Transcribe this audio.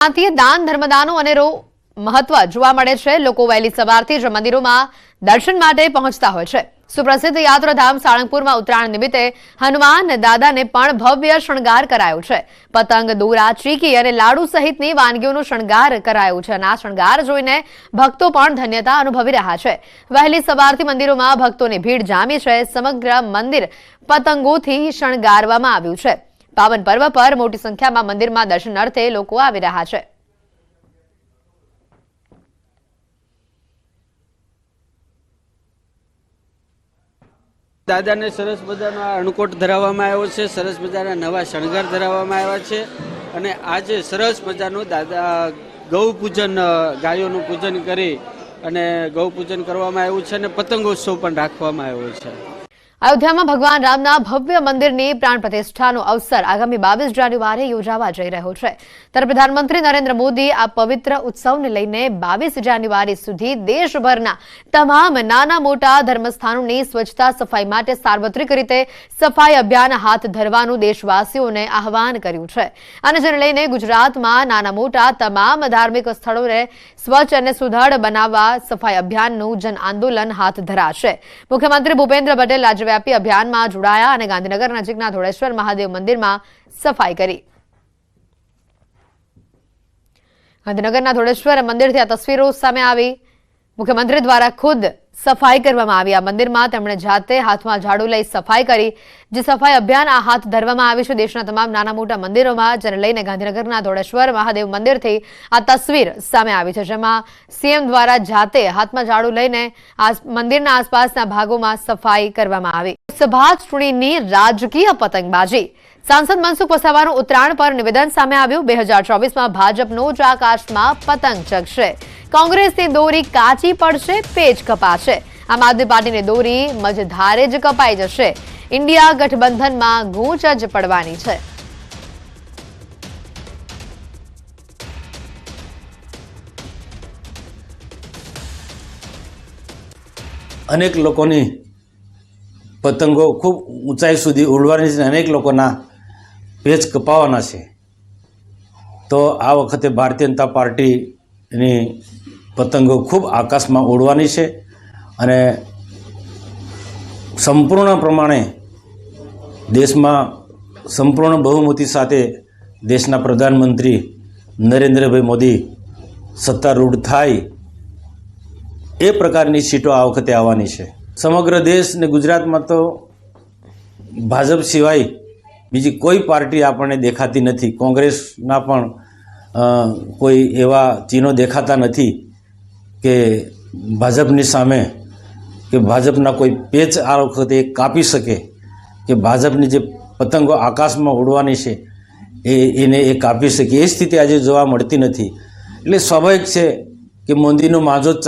આથી દાન ધર્મદાનનું અનેરો મહત્વ જોવા મળે છે। લોકો વહેલી સવારથી જ મંદિરોમાં દર્શન માટે પહોંચતા હોય છે। સુપ્રસિદ્ધ યાત્રાધામ સાળંગપુરમાં ઉત્તરાયણ નિમિત્તે હનુમાન દાદાને પણ ભવ્ય શણગાર કરાયો છે। પતંગ, દોરા, ચીકી અને લાડુ સહિતની વાનગીઓનો શણગાર કરાયો છે અને આ શણગાર જોઈને ભક્તો પણ ધન્યતા અનુભવી રહ્યા છે। વહેલી સવારથી મંદિરોમાં ભક્તોની ભીડ જામી છે। સમગ્ર મંદિર પતંગોથી શણગારવામાં આવ્યું છે। પાવન પર્વ પર મોટી સંખ્યામાં મંદિરમાં દર્શનાર્થે લોકો આવી રહ્યા છે। દાદાને સરસ મજાનો અણકોટ ધરાવવામાં આવ્યો છે। સરસ મજાના નવા શણગાર ધરાવવામાં આવ્યા છે અને આજે સરસ મજાનું દાદા ગૌ પૂજન, ગાયોનું પૂજન કરી અને ગૌ પૂજન કરવામાં આવ્યું છે અને પતંગોત્સવ પણ રાખવામાં આવ્યો છે। અયોધ્યામાં ભગવાન રામના ભવ્ય મંદિરની પ્રાણ પ્રતિષ્ઠાનો અવસર આગામી 22 જાન્યુઆરીએ યોજાવા જઈ રહ્યો છે। ત્યારે પ્રધાનમંત્રી નરેન્દ્ર મોદી આ પવિત્ર ઉત્સવને લઈને 22 જાન્યુઆરી સુધી દેશભરના તમામ નાના મોટા ધર્મસ્થાનોની સ્વચ્છતા સફાઈ માટે સાર્વત્રિક રીતે સફાઈ અભિયાન હાથ ધરવાનું દેશવાસીઓને આહવાન કર્યું છે। અને જેને લઈને ગુજરાતમાં નાના મોટા તમામ ધાર્મિક સ્થળોને સ્વચ્છ અને સુદૃઢ બનાવવા સફાઈ અભિયાનનું જન આંદોલન હાથ ધરાશે। મુખ્યમંત્રી ભૂપેન્દ્ર પટેલ રાજ્યવ્યાપી અભિયાનમાં જોડાયા અને ગાંધીનગર નજીકના ધોળેશ્વર મહાદેવ મંદિરમાં સફાઈ કરી। ગાંધીનગરના ધોળેશ્વર મંદિરથી આ તસવીરો સામે આવી। મુખ્યમંત્રી દ્વારા ખુદ સફાઈ કરવામાં આવી। આ મંદિરમાં તેમણે જાતે હાથમાં ઝાડુ લઈ સફાઈ કરી। જે સફાઈ અભિયાન આ હાથ ધરવામાં આવ્યું છે દેશના તમામ નાના મોટા મંદિરોમાં, જેને લઈને ગાંધીનગરના ધોળેશ્વર મહાદેવ મંદિરથી આ તસવીર સામે આવી છે, જેમાં સીએમ દ્વારા જાતે હાથમાં ઝાડુ લઈને આ મંદિરના આસપાસના ભાગોમાં સફાઈ કરવામાં આવી। લોકસભા ચૂંટણીની રાજકીય પતંગબાજી। સાંસદ મનસુખ વસાવાનું ઉત્તરાયણ પર નિવેદન સામે આવ્યું। 2024માં ભાજપનો જ આકાશમાં પતંગ ચગશે। કોંગ્રેસની દોરી કાચી પડશે, પેચ કપાશે। આમ આદમી પાર્ટીની દોરી મજધારે જ કપાઈ જશે। ઇન્ડિયા ગઠબંધનમાં ગૂંચ જ પડવાની છે। અનેક લોકોની પતંગો ખૂબ ઊંચાઈ સુધી ઉડવાની છે, અનેક લોકોના પેચ કપાવાના છે। તો આ વખતે ભારતીય જનતા પાર્ટીની પતંગો ખૂબ આકાશમાં ઉડવાની છે અને સંપૂર્ણ પ્રમાણે દેશમાં સંપૂર્ણ બહુમતી સાથે દેશના પ્રધાનમંત્રી નરેન્દ્રભાઈ મોદી સત્તારૂઢ થાય એ પ્રકારની સીટો આ વખતે આવવાની છે। સમગ્ર દેશ ને ગુજરાતમાં તો ભાજપ સિવાય બીજી કોઈ પાર્ટી આપણને દેખાતી નથી। કોંગ્રેસના પણ કોઈ એવા ચિહ્નો દેખાતા નથી કે ભાજપની સામે કે ભાજપના કોઈ પેચ આ વખતે કાપી શકે, કે ભાજપની જે પતંગો આકાશમાં ઉડવાની છે એને એ કાપી શકે। એ સ્થિતિ આજે જોવા મળતી નથી। એટલે સ્વાભાવિક છે કે મોદીનો માજો જ